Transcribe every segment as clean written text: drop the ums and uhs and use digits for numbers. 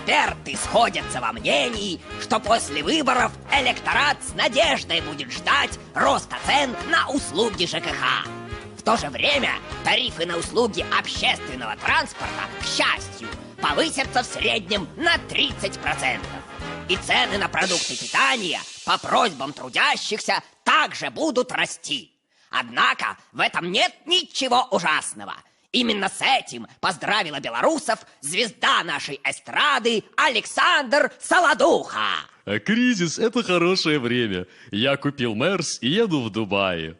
Эксперты сходятся во мнении, что после выборов электорат с надеждой будет ждать роста цен на услуги ЖКХ. В то же время тарифы на услуги общественного транспорта, к счастью, повысятся в среднем на 30%. И цены на продукты питания по просьбам трудящихся также будут расти. Однако в этом нет ничего ужасного. Именно с этим поздравила белорусов звезда нашей эстрады Александр Солодуха. Кризис – это хорошее время. Я купил Мерс и еду в Дубай.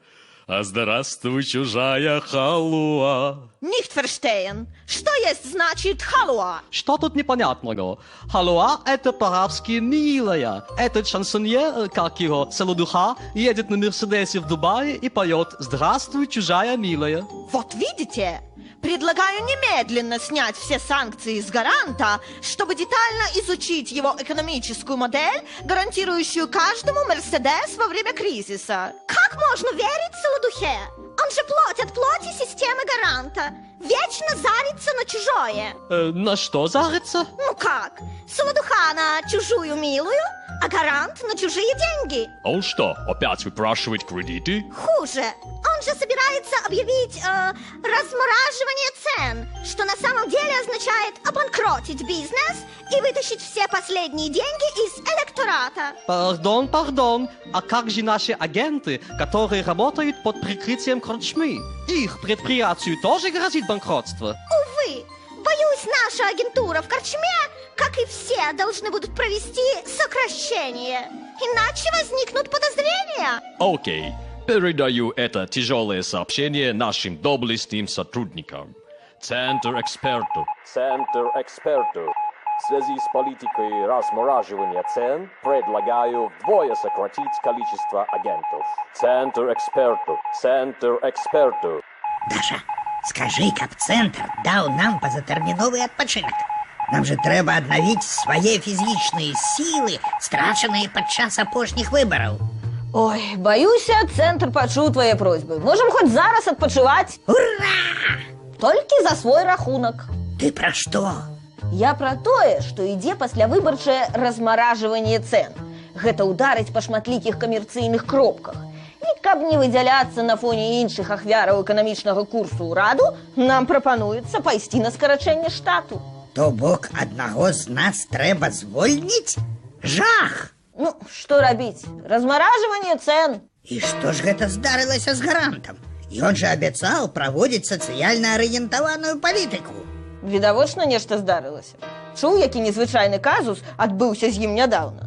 А здравствуй, чужая халуа. Nicht verstehen. Что есть значит халуа? Что тут непонятного? Халуа – это по-арабски «милая». Этот шансоньер, как его, Солодуха, едет на Мерседесе в Дубае и поет «Здравствуй, чужая милая». Вот видите? Предлагаю немедленно снять все санкции с гаранта, чтобы детально изучить его экономическую модель, гарантирующую каждому Мерседес во время кризиса. Как можно верить Солодухе? Он же плоть от плоти системы гаранта. Вечно зарится на чужое. На что зарится? Ну как? Солодуха на чужую милую, а гарант на чужие деньги. А он что, опять выпрашивает кредиты? Хуже. Он же собирается объявить размораживание цен, что на самом деле означает обанкротить бизнес и вытащить все последние деньги из электората. Пардон. А как же наши агенты, которые работают под прикрытием корчмы? Их предприятию тоже грозит банкротство? Увы, боюсь, наша агентура в корчме, как и все, должны будут провести сокращение. Иначе возникнут подозрения. Окей. Передаю это тяжелое сообщение нашим доблестным сотрудникам. Центр эксперту. В связи с политикой размораживания цен предлагаю вдвое сократить количество агентов. Центр эксперту. Даша, скажи, каб центр даў нам пазатэрміновы адпачынак. Нам же трэба аднавіць свае фізічныя сілы, страчаныя падчас апошніх выбараў. Ой, боюся, центр пачуў твае просьбы. Можем хоть зараз адпачываць. Ура! Толькі за свой рахунак. Ты пра што? Я пра тое, што ідзе паслявыбарчае размаражванне цен. Гэта ударыць па шматлікіх камерцыйных кропках. І каб не выдзяляцца на фоне іншых ахвяраў эканамічнага курсу ўраду, нам прапануецца пайсці на скарачэнне штату. То бок аднаго з нас трэба звольніць? Жах! Ну, што рабіць? Размаражванне цен. І што ж гэта здарылася з гарантам? Ён жа абяцаў праводзіць сацыяльна арыентаваную палітыку. Відавочна, нешта здарылася. Чуў, які незвычайны казус адбыўся з ім нядаўна.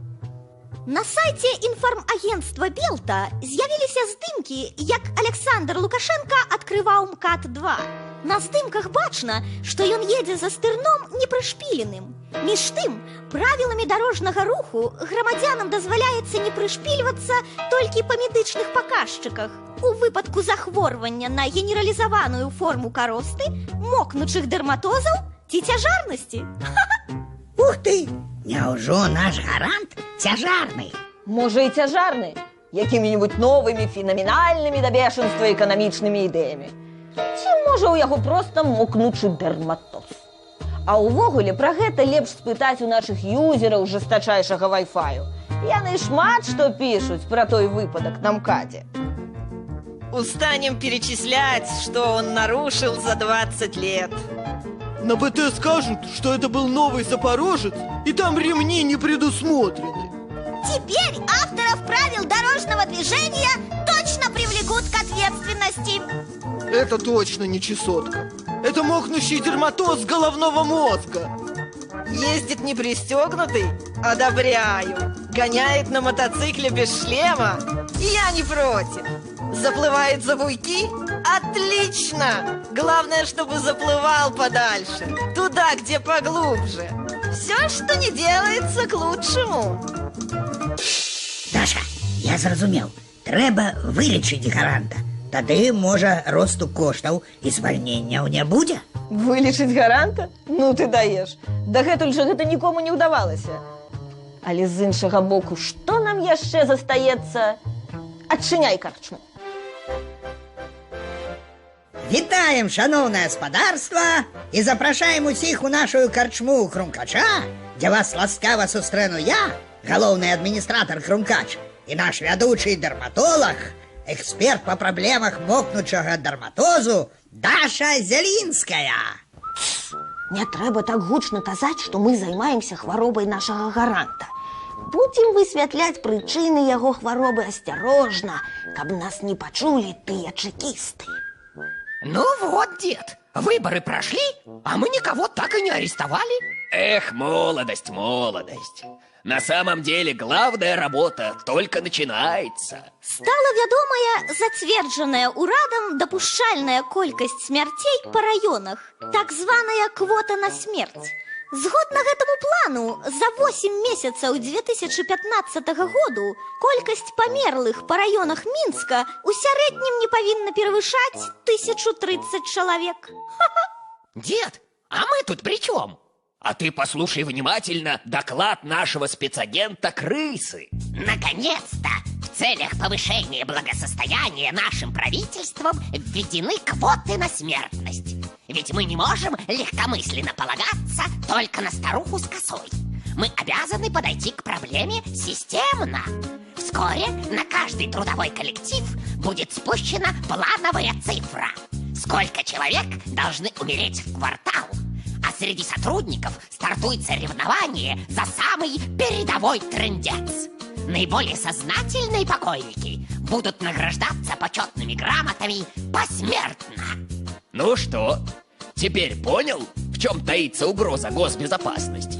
На сайце інфармагентства Белта з'явіліся здымкі, як Александр Лукашенко адкрываў МКАД-2. На здымках бачна, што ён едзе за стырном непрышпіленым. Між тым, правіламі дарожнага руху грамадзянам дазваляецца не прышпільвацца толькі па медычных паказчыках. У выпадку захворвання на генералізаваную форму каросты, мокнучых дэрматозаў ці цяжарнасці. Ух ты! Няўжо наш гарант цяжарны? Можа і цяжарны, якімі-нибудь новымі фенаменальнымі да бешанства эканамічнымі ідэямі. Ці можа ў яго проста мокнучы дэрматоз. А ўвогуле пра гэта лепш спытаць у нашых юзераў жестачайшага вай-фаю. Яны шмат што пішуць пра той выпадак на МКАДе. Устанем перечислять, что он нарушил за 20 лет. На БТ скажут, что это был новый Запорожец, и там ремни не предусмотрены. Теперь авторов правил дорожного движения точно привлекут к ответственности. Это точно не чесотка. Это мокнущий дерматоз головного мозга. Ездит не пристегнутый? Одобряю. Гоняет на мотоцикле без шлема? Я не против. Заплывает за буйки? Отлично! Главное, чтобы заплывал подальше. Туда, где поглубже. Все, что не делается, к лучшему. Даша, я зразумеў. Трэба вылечыць гаранта. Тады, можа, росту коштаў і звальненняў не будзе? Вылечыць гаранта? Ну ты даеш. Дагэтуль жа гэта нікому не ўдавалася. Але з іншага боку, што нам яшчэ застаецца? Адчыняй карчму. Вітаем, шановное спадарства, і запрашаем усіх у нашу карчму Хрумкача, где вас ласкаво сустрэну я, галоўны адміністратор Хрумкач, і наш вядучы дерматолог, эксперт по праблемах мокнучага дерматозу Даша Зелінская. Не трэба так гучна казаць, што мы займаемся хваробай нашага гаранта. Будзем высвятляць прычыны яго хваробы асцярожна, каб нас не пачулі тыя чекісты. Ну вот, дед, выборы прошли, а мы никого так и не арестовали. Эх, молодость, молодость. На самом деле главная работа только начинается. Стала вядомая зацверджаная урадам дапушчальная колькасць смярцей па раёнах, так званая квота на смерць. Згодна гэтаму плану, за 8 месяцаў 2015 году колькасць памерлых па раёнах Мінска у сярэднім не павінна перавышаць 1030 чалавек. Дед, а мы тут при чем? А ты послушай внимательно доклад нашего спецагента Крысы. Наконец-то в целях повышения благосостояния нашим правительством введены квоты на смертность. Ведь мы не можем легкомысленно полагаться только на старуху с косой. Мы обязаны подойти к проблеме системно. Вскоре на каждый трудовой коллектив будет спущена плановая цифра. Сколько человек должны умереть в квартал? А среди сотрудников стартует соревнование за самый передовой трындец. Наиболее сознательные покойники будут награждаться почетными грамотами посмертно. Ну что, теперь понял, в чем таится угроза госбезопасности?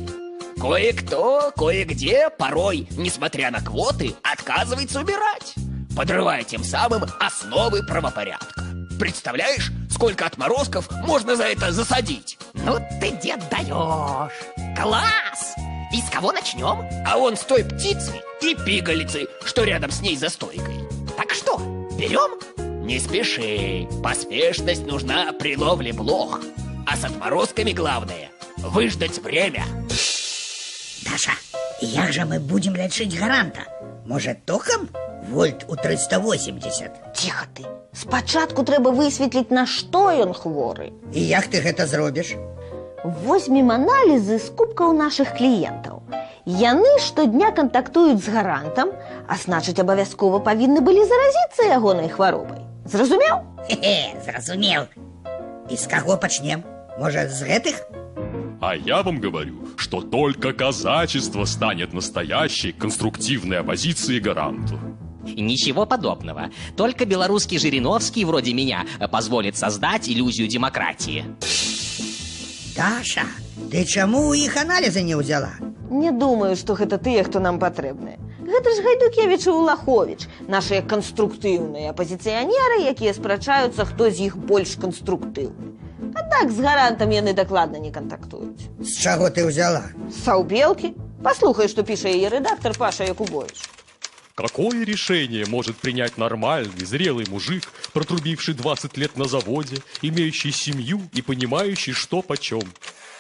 Кое-кто, кое-где, порой, несмотря на квоты, отказывается убирать, подрывая тем самым основы правопорядка. Представляешь, сколько отморозков можно за это засадить? Ну ты, дед, даешь. Класс! И с кого начнем? А он с той птицы и пигалицы, что рядом с ней за стойкой. Так что, берем? Не спеши. Поспешность нужна при ловле блох. А с отморозками главное — выждать время. Даша, як же мы будем лечить гаранта? Может, током? Вольт у 380. Ціха ты. Спачатку трэба высветліць, на што ён хворы. І як ты гэта зробіш? Возьмем аналізы з кубкаў нашых кліентаў. Яны штодня кантактуюць з гарантам, а значыць, абавязкова павінны былі заразіцца ягонай хваробай. Зразумеў? Хе-хе, зразумеў. І з каго пачнем? Может, з гэтых? А я вам говорю, что только казачество станет настоящей конструктивной оппозицией гаранту. Ничего подобного. Только белорусский Жириновский, вроде меня, позволит создать иллюзию демократии. Даша, ты чаму іх аналізы не ўзяла? Не думаю, што гэта тыя, хто нам патрэбныя. Гэта ж Гайдукевіч і Улаховіч, нашыя канструктыўныя апозіцыянеры, якія спрачаюцца, хто з іх больш канструктыўны. А так з гарантам яны дакладна не кантактуюць. З чаго ты ўзяла? З саўбелкі. Паслухай, што піша яе рэдактар Паша Якубович. Какое решение может принять нормальный, зрелый мужик, протрубивший 20 лет на заводе, имеющий семью и понимающий, что почем?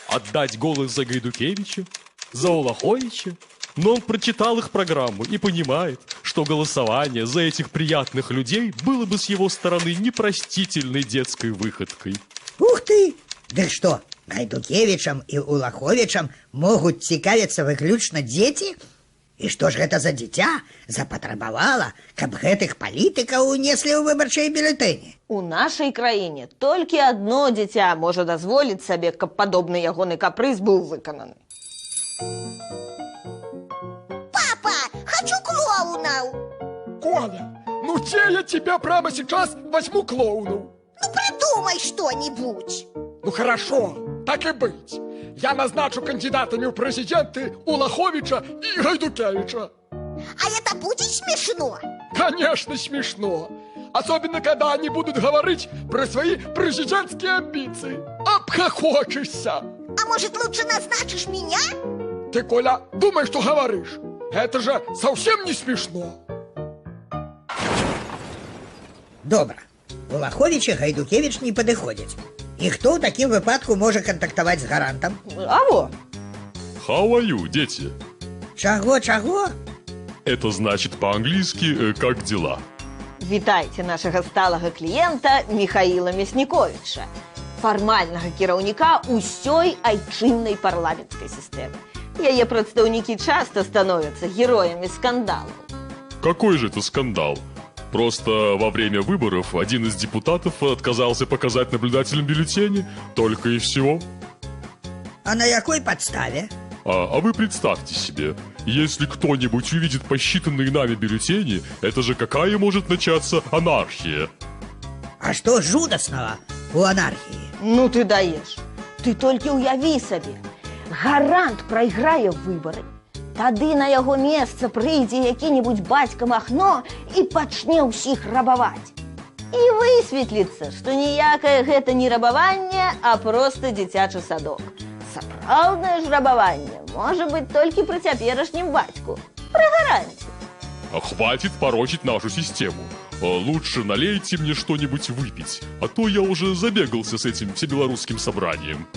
Отдать голос за Гайдукевича? За Улаховича? Но он прочитал их программу и понимает, что голосование за этих приятных людей было бы с его стороны непростительной детской выходкой. Ух ты! Дык што, Гайдукевичам і Улаховичам могуць цікавіцца выключна дзеці? І што ж гэта за дзіця запатрабавала, каб гэтых палітыкаў унеслі ў выбарчыя бюлетэні? У нашай краіне толькі адно дзіця можа дазволіць сабе, каб падобны ягоны капрыз быў выкананы. Папа, хочу клоунов! Коля, ну те я тебя прямо сейчас возьму клоуну. Ну придумай что-нибудь! Ну хорошо, так и быть. Я назначу кандидатами в президенты Улаховича и Гайдукевича. А это будет смешно? Конечно, смешно. Особенно, когда они будут говорить про свои президентские амбиции. Обхохочешься. А может, лучше назначишь меня? Ты, Коля, думай, что говоришь. Это же совсем не смешно. Добра. Улахович і Гайдукевич не падыходзяць. І хто ў такім выпадку можа кантактаваць з гарантам? Аво! How are you, дети? Чаго? Это значит по-английски «как дела». Вітайце нашага сталага кліента Михаіла Мясніковіча, фармальнага кіраўніка ўсёй айчыннай парламенцкай сістэмы. Яе прадстаўнікі часта становятся героями скандалов. Какой же это скандал? Просто во время выборов один из депутатов отказался показать наблюдателям бюллетени, только и всего. А на какой подставе? А вы представьте себе, если кто-нибудь увидит посчитанные нами бюллетени, это же какая может начаться анархия? А что жудасного у анархии? Ну ты даешь. Ты только уяви себе. Гарант прайграе выборы. Тады на яго месца прыйдзе які-нибудь бацька Махно і пачне ўсіх рабаваць. І высветліцца, што ніякае гэта не рабаванне, а просто дзіцячы садок. Сапраўднае ж рабаванне можа быць толькі пры цяперашнім бацьку, пры гаранце. Хватит порочить нашу систему. Лучше налейте мне что-нибудь выпить, а то я уже забегался с этим всебелорусским собранием.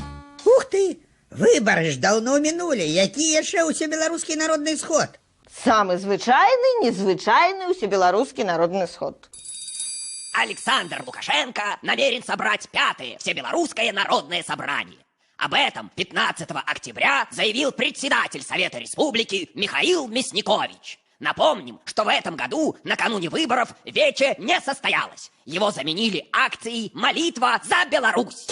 Ух ты! Выборы ж давно минули. Які яшчэ ўсебеларускі народны сход? Самы звычайны, незвычайны ўсебеларускі народны сход. Александр Лукашенко намерен собрать 5-е Всебелорусское народное собрание. Об этом 15 октября заявил председатель Совета Республики Михаил Мясникович. Напомним, что в этом году, накануне выборов, вече не состоялось. Его заменили акцией «Молитва за Беларусь».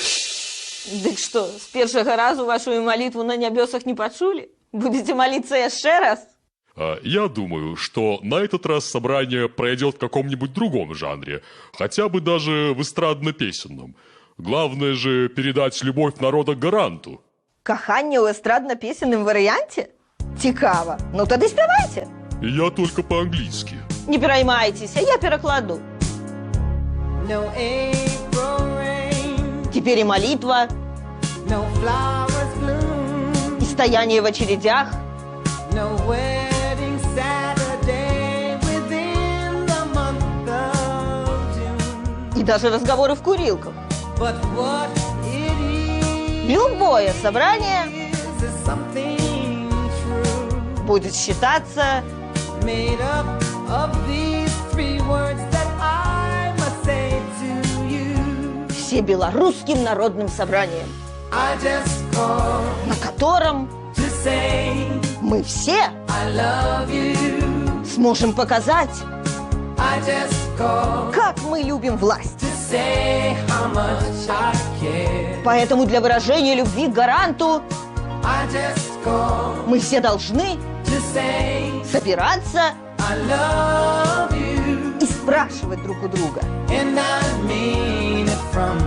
Дык что, с первого разу вашу молитву на небесах не почули? Будете молиться еще раз? Я думаю, что на этот раз собрание пройдет в каком-нибудь другом жанре, хотя бы даже в эстрадно-песенном. Главное же передать любовь народа к гаранту. Каханне ў эстрадна-песенным варыянце? Цікава. Ну тады спявайце. Я только по-английски. Не пераймайтеся, я перакладу. No April rain, Теперь и молитва, no flowers bloom, и стояние в очередях, no wedding Saturday within the month of June. и даже разговоры в курилках. But what it is Любое собрание is something true, будет считаться made up of these 3 words that I must say to you. всебелорусским народным собранием, I just call на котором to say мы все I love you. сможем показать, I just call как мы любим власть. to say how much I care. Поэтому для выражения любви к гаранту I just call мы все должны to say собираться I love you. и спрашивать друг у друга. And I mean it from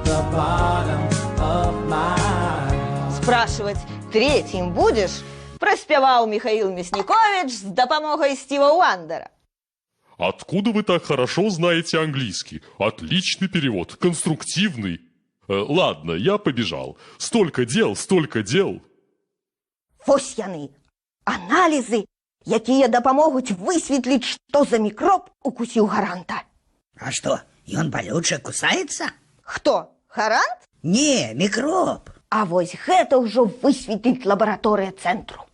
the bottom of my heart. Спрашивать, третьим будешь? Проспевал Михаил Мясникович с допомогой Стива Уандера. Откуда вы так хорошо знаете английский? Отличный перевод, конструктивный. Ладно, я побежал. Столько дел, столько дел. Вось яны, анализы, якія дапамогуць высветліць, што за мікроб укусіў гаранта. А что, ён болюче кусается? Хто? Гарант? Не, микроб. А вось гэта ўжо высветліць лабараторыя цэнтру.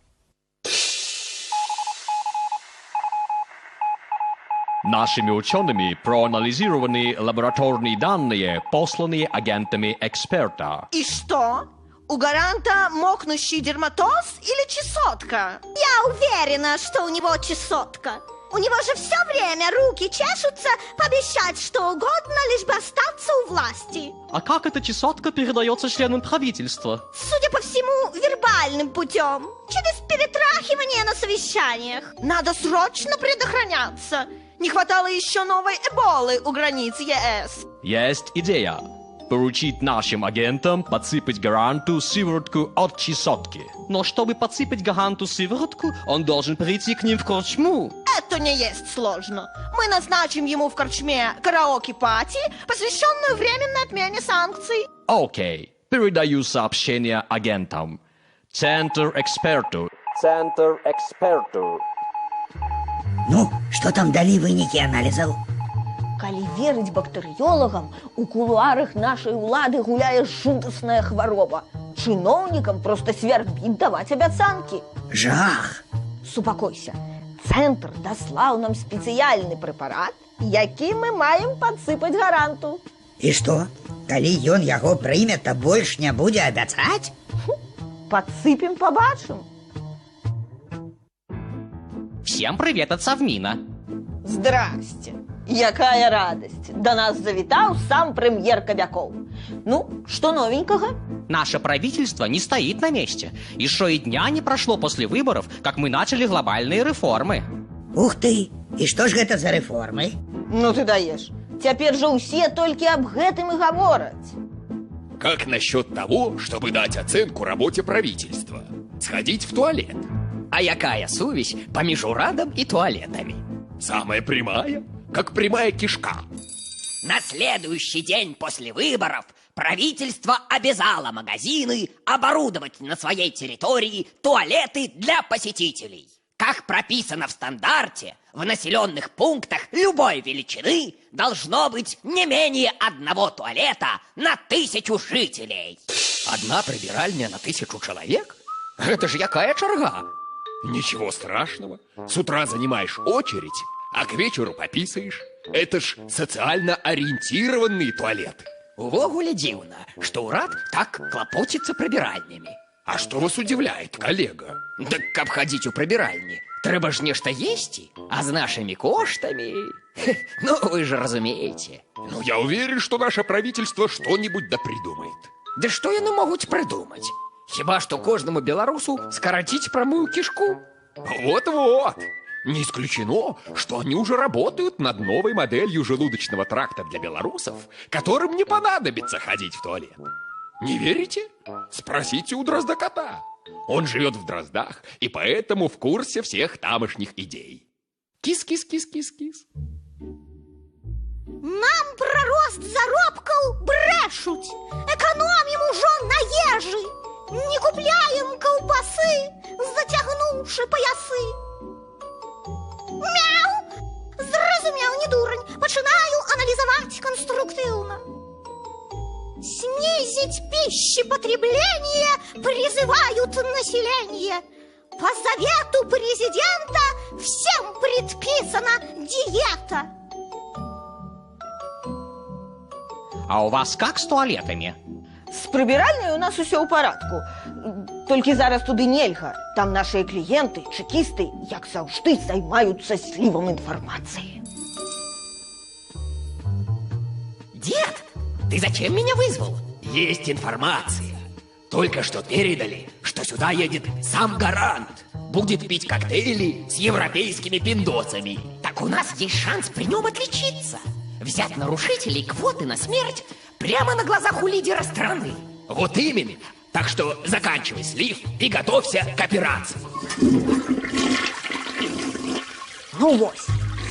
Нашими учеными проанализированы лабораторные данные, посланные агентами эксперта. И что? У гаранта мокнущий дерматоз или чесотка? Я уверена, что у него чесотка. У него же все время руки чешутся пообещать что угодно, лишь бы остаться у власти. А как эта чесотка передается членам правительства? Судя по всему, вербальным путем. Через перетрахивание на совещаниях. Надо срочно предохраняться. Не хватало еще новой эболы у границ ЕС. Есть идея. Поручить нашим агентам подсыпать гаранту сыворотку от чесотки. Но чтобы подсыпать гаранту сыворотку, он должен прийти к ним в корчму. Это не есть сложно. Мы назначим ему в корчме караоке-пати, посвященную временной отмене санкций. Окей. Передаю сообщение агентам. Центр эксперту. Центр эксперту. Ну, что там дали вынікі анализов? Калі верыць бактэрыёлагам, у кулуарах нашай улады гуляе жудасная хвароба. Чыноўнікам проста свярбіць даваць абяцанкі. Жах. Супакойся. Цэнтр даслаў нам спецыяльны прэпарат, які мы маем падсыпаць гаранту. І што? Калі ён яго прыме, то больш не будзе абяцаць? Падсыпем, побачым. Всем привет от Совмина. Здрасте. Якая радость. До нас завітаў сам прэм'ер Кобяков. Ну, что новенького? Наше правительство не стоит на месте. Еще и дня не прошло после выборов, как мы начали глобальные реформы. Ух ты! И что ж гэта за реформы? Ну ты даешь. Теперь же все только об гэтым и говорят. Как насчет того, чтобы дать оценку работе правительства? Сходить в туалет? А якая сувязь поміж урадом и туалетами? Самая прямая, как прямая кишка. На следующий день после выборов правительство обязало магазины оборудовать на своей территории туалеты для посетителей. Как прописано в стандарте, в населенных пунктах любой величины должно быть не менее одного туалета на 1000 жителей. Одна прибиральня на 1000 человек? Это же якая чарга? Ничего страшного. С утра занимаешь очередь, а к вечеру пописаешь. Это ж социально ориентированные туалеты. Увогуле дзіўна, что урад так клопочется прибиральнями. А что вас удивляет, коллега? Так каб ходить у прибиральни, трэба ж нешта есці, а с нашими коштами... Ну, вы же разумеете. Ну, я уверен, что наше правительство что-нибудь да придумает. Да что яны могуць придумать? Хіба что кожному белорусу скоротить прамую кишку? Вот-вот. Не исключено, что они уже работают над новой моделью желудочного тракта для белорусов, которым не понадобится ходить в туалет. Не верите? Спросите у Дрозда-кота. Он живет в Дроздах и поэтому в курсе всех тамошних идей. Кис-кис-кис-кис-кис. Нам про рост заробкаў брэшуць. Экономим ужо на ежы. Не купляем колбасы, затягнувши поясы. Мяу! Зразумеў, не дурань. Пачынаю анализовать конструктивно. Снизить пищепотребление призывают население. По завету президента всем предписана диета. А у вас как с туалетами? С прибиральнай у нас усё ў парадку. Толькі зараз туды нельга. Там наши клиенты, чекисты, як заўжды, займаюцца сливом информации. Дед, ты зачем меня вызвал? Есть информация. Только что передали, что сюда едет сам гарант. Будет пить коктейли с европейскими пиндосами. Так у нас есть шанс при нем отличиться. Взять нарушителей квоты на смерть прямо на глазах у лидера страны. Вот именно. Так что заканчивай слив и готовься к операции. Ну вось,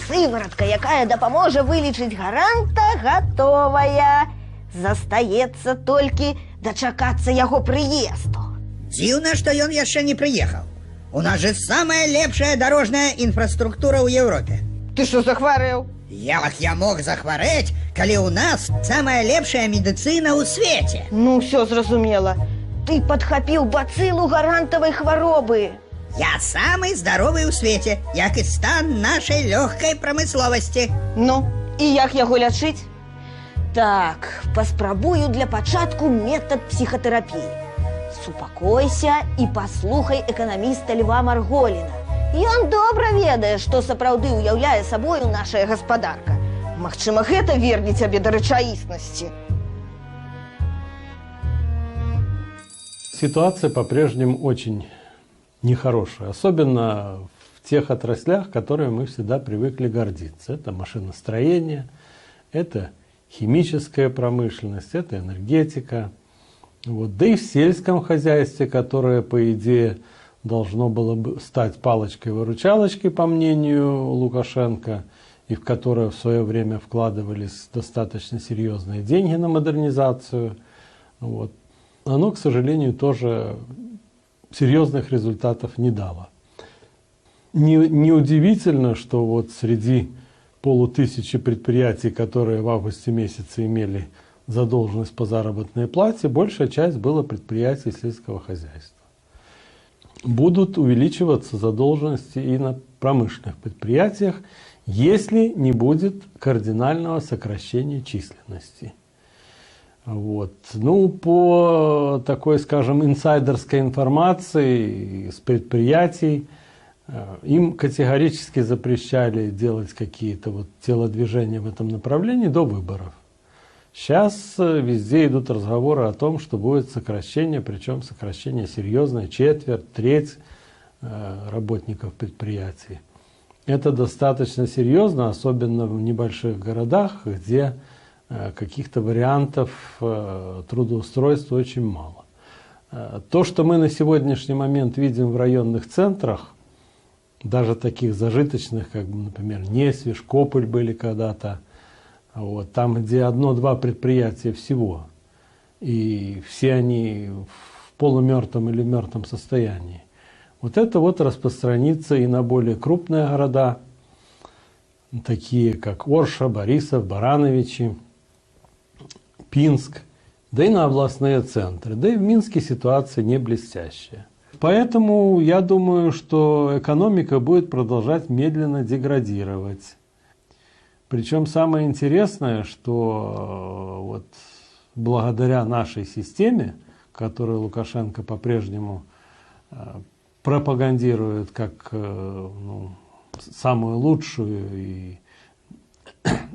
сыворотка, якая дапаможа вылечыць гаранта, готовая. Застаецца толькі дачакацца яго прыезду. Дзіўна, што ён яшчэ не прыехаў. У нас же самая лепшая дорожная инфраструктура ў Европе. Ты што, захварэў? Як я мог захварэць, калі у нас самая лепшая медицина ў свеце? Ну, все зразумела. Ты падхапіў бацылу гарантавай хваробы. Я самый здоровый ў свеце, як і стан нашай лёгкай прамысловасці. Ну, і як яго лячыць? Так, паспрабую для пачатку метод психотерапии. Супакойся і паслухай эканаміста Льва Марголіна. Ён добра ведае, што сапраўды ўяўляе сабою нашая гаспадарка. Магчыма, гэта верне цябе да рэчаіснасці. Ситуация по-прежнему очень нехорошая, особенно в тех отраслях, которые мы всегда привыкли гордиться. Это машиностроение, это химическая промышленность, это энергетика. Вот. Да и в сельском хозяйстве, которое, по идее, должно было бы стать палочкой-выручалочкой, по мнению Лукашенко, и в которое в свое время вкладывались достаточно серьезные деньги на модернизацию. Вот. Оно, к сожалению, тоже серьезных результатов не дало. Неудивительно, что вот среди 500 предприятий, которые в августе месяце имели задолженность по заработной плате, большая часть была предприятий сельского хозяйства. Будут увеличиваться задолженности и на промышленных предприятиях, если не будет кардинального сокращения численности. Вот. Ну, по такой, скажем, инсайдерской информации с предприятий, им категорически запрещали делать какие-то вот телодвижения в этом направлении до выборов. Сейчас везде идут разговоры о том, что будет сокращение, причем сокращение серьезное, четверть, треть работников предприятий. Это достаточно серьезно, особенно в небольших городах, где каких-то вариантов трудоустройства очень мало. То, что мы на сегодняшний момент видим в районных центрах, даже таких зажиточных, как, например, Несвеж, Кополь были когда-то, вот, там, где одно-два предприятия всего, и все они в полумертвом или мертвом состоянии. Вот это вот распространится и на более крупные города, такие как Орша, Борисов, Барановичи, Пинск, да и на областные центры. Да и в Минске ситуация не блестящая. Поэтому я думаю, что экономика будет продолжать медленно деградировать. Причем самое интересное, что вот благодаря нашей системе, которую Лукашенко по-прежнему пропагандирует как самую лучшую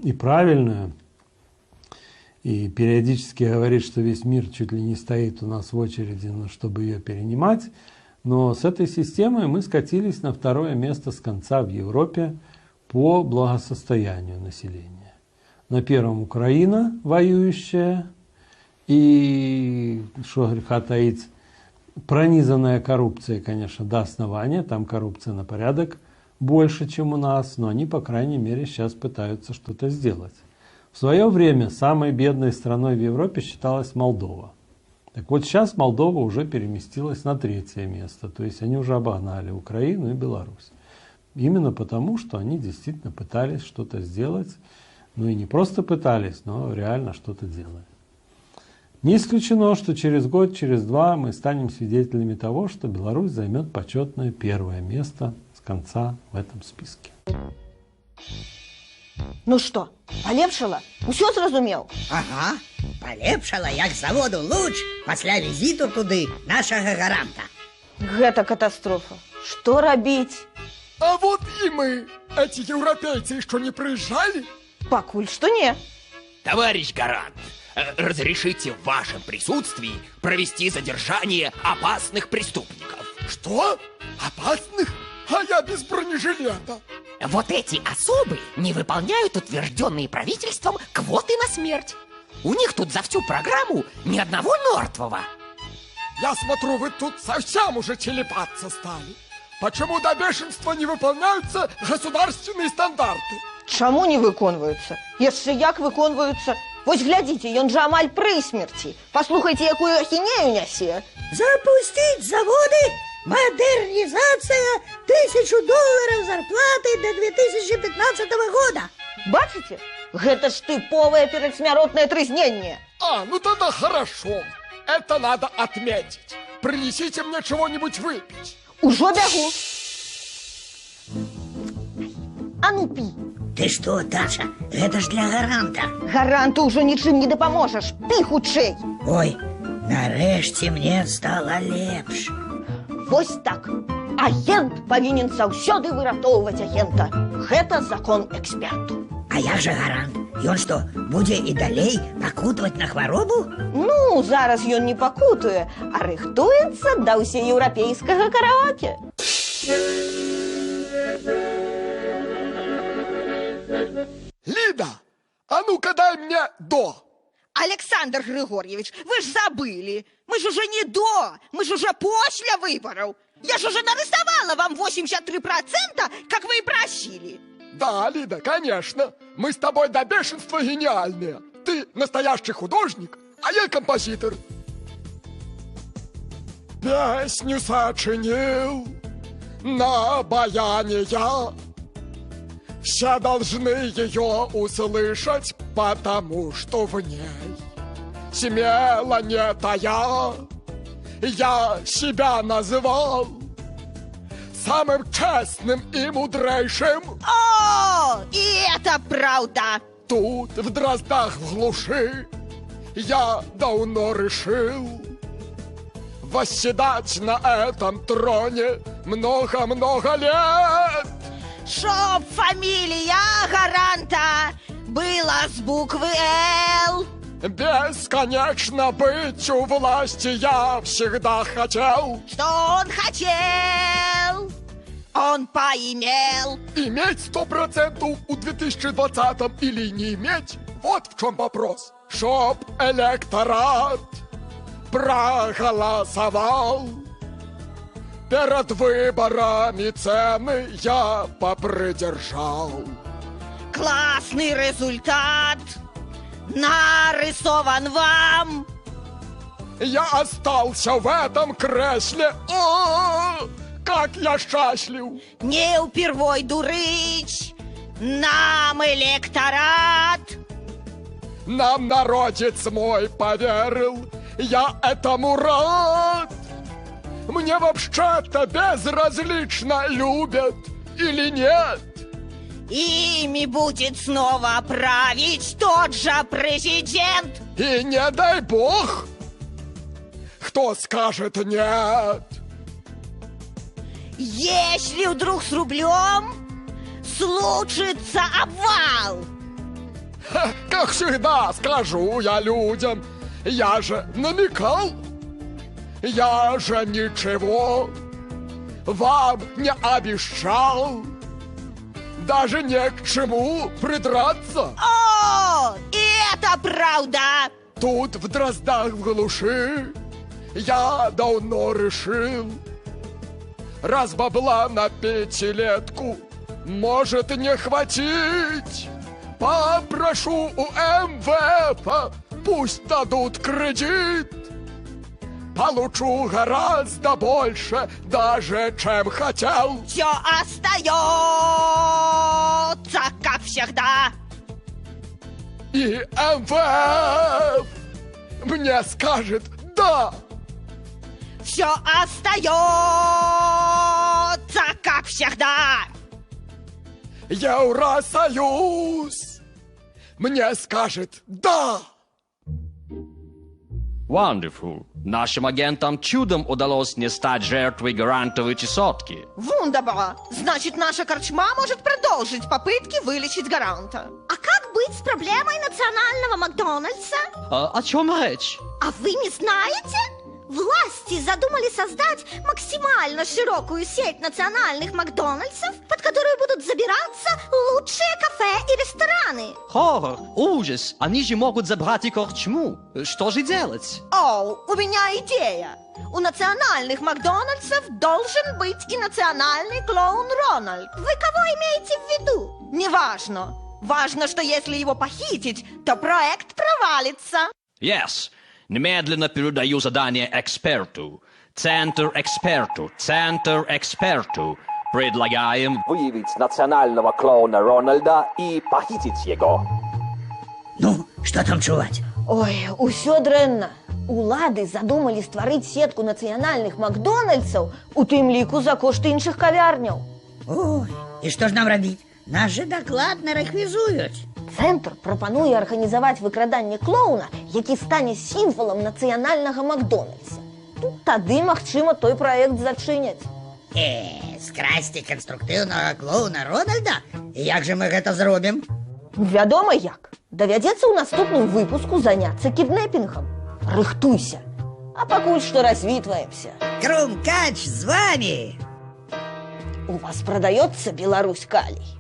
и правильную, и периодически говорит, что весь мир чуть ли не стоит у нас в очереди, чтобы ее перенимать. Но с этой системой мы скатились на второе место с конца в Европе по благосостоянию населения. На первом Украина, воюющая, и, что греха таить, пронизанная коррупцией, конечно, до основания. Там коррупция на порядок больше, чем у нас, но они, по крайней мере, сейчас пытаются что-то сделать. В свое время самой бедной страной в Европе считалась Молдова. Так вот сейчас Молдова уже переместилась на третье место. То есть они уже обогнали Украину и Беларусь. Именно потому, что они действительно пытались что-то сделать. Ну и не просто пытались, но реально что-то делали. Не исключено, что через год, через два мы станем свидетелями того, что Беларусь займет почетное первое место с конца в этом списке. Ну что, полепшала? Усё зразумеў? Ага, полепшала, як заводу луч пасля візіту туды нашага гаранта. Гэта катастрофа. Что рабіць? А вот и мы. Эти европейцы еще не приезжали? Пакуль что не. Товарищ гарант, разрешите в вашем присутствии провести задержание опасных преступников. Что? Опасных? А я без бронежилета. Вот эти особы не выполняют утвержденные правительством квоты на смерть. У них тут за всю программу ни одного мертвого. Я смотрю, вы тут совсем уже телепаться стали. Почему до бешенства не выполняются государственные стандарты? Чаму не выконваюцца? Яшчэ як выконваюцца? Вось глядзіце, ён жа амаль пры смерці. Паслухайце, якую ахінею нясе. Запустить заводы, модернизация, $1000 зарплаты до 2015 года. Бачыце? Гэта ж тыповае перадсмяротнае трызненне. А, ну тогда хорошо. Это надо отметить. Принесите мне чего-нибудь выпить. Ужо бягу. А ну пі. Ты что, Даша, это ж для гаранта. Гаранту ўжо нічым не дапаможаш. Пі хутчэй. Ой, нарэшце мне стало лепш. Вось так. Агент павінен заўсёды выратоўваць агента. Гэта закон эксперту. А як жа гарант? Ён што, будзе і далей пакутаваць на хваробу? Ну, зараз ён не пакутуе, а рыхтуецца да ўсееўрапейскага караоке. Лида, а ну-ка дай мне до. Александр Григорьевич, вы ж забыли. Мы ж уже не до, мы ж уже после выборов. Я ж уже нарисовала вам 83%, как вы и просили. Да, Лида, конечно. Мы с тобой до бешенства гениальные. Ты настоящий художник, а я композитор. Песню сочинил на баяне я. Все должны ее услышать, потому что в ней смело не тая. Я себя называл самым честным и мудрейшим. О, и это правда. Тут, в Дроздах, в глуши, я давно решил восседать на этом троне много-много лет. Чтоб фамилия гаранта была с буквы «Л». Бесконечно быть у власти я всегда хотел. Что он хотел, он поимел. Иметь 100% у 2020-м или не иметь, вот в чем вопрос. Чтоб электорат проголосовал. Перед выборами цены я попридержал. Классный результат нарисован вам. Я остался в этом кресле. О, как я счастлив. Не упервой дурыч нам электорат. Нам народец мой поверил, я этому рад. Мне вообще-то безразлично, любят или нет. Ими будет снова править тот же президент. И не дай бог, кто скажет нет. Если вдруг с рублем случится обвал. Как всегда скажу я людям, я же намекал. Я же ничего вам не обещал. Даже не к чему придраться. О, и это правда. Тут в Дроздах в глуши я давно решил, раз бабла на пятилетку может не хватить, попрошу у МВФ, пусть дадут кредит. Получу гораздо больше, даже чем хотел. Все остается, как всегда. И МВФ мне скажет «да». Все остается, как всегда. Евросоюз мне скажет «да». Wonderful. Нашим агентам чудом удалось не стать жертвой грантовой чесотки. Вундербар. Значит, наша корчма может продолжить попытки вылечить гаранта. А как быть с проблемой национального Макдональдса? О чем речь? А вы не знаете? Власти задумали создать максимально широкую сеть национальных Макдональдсов, под которую будут забираться лучшие кафе и рестораны. Хоррор, ужас. Они же могут забрать и корчму. Что же делать? Оу, у меня идея. У национальных Макдональдсов должен быть и национальный клоун Рональд. Вы кого имеете в виду? Неважно. Важно, что если его похитить, то проект провалится. Yes. Немедленно передаю задание эксперту. Центр эксперту. Предлагаем выявить национального клоуна Рональда и похитить его. Ну, что там чуваць? Ой, усё дрэнна. Улады задумалі стварыць сетку нацыянальных Макдональдсаў, у тым ліку за кошт іншых кавярняў. Ой, і што ж нам рабіць? Нас же дакладна рэквізуюць. Цэнтр прапануе арганізаваць выкраданне клоуна, які стане сімвалам нацыянальнага Макдональдса. Тады, магчыма, той праект зачыняць. Скрасці канструктыўнага клоуна Рональда? І як же мы гэта зробім? Вядома як. Давядзецца ў наступным выпуску заняцца кіднэпінгам. Рыхтуйся. А пакуль што развітваемся. Крумкач з вами! У вас продаётся Беларусь калий?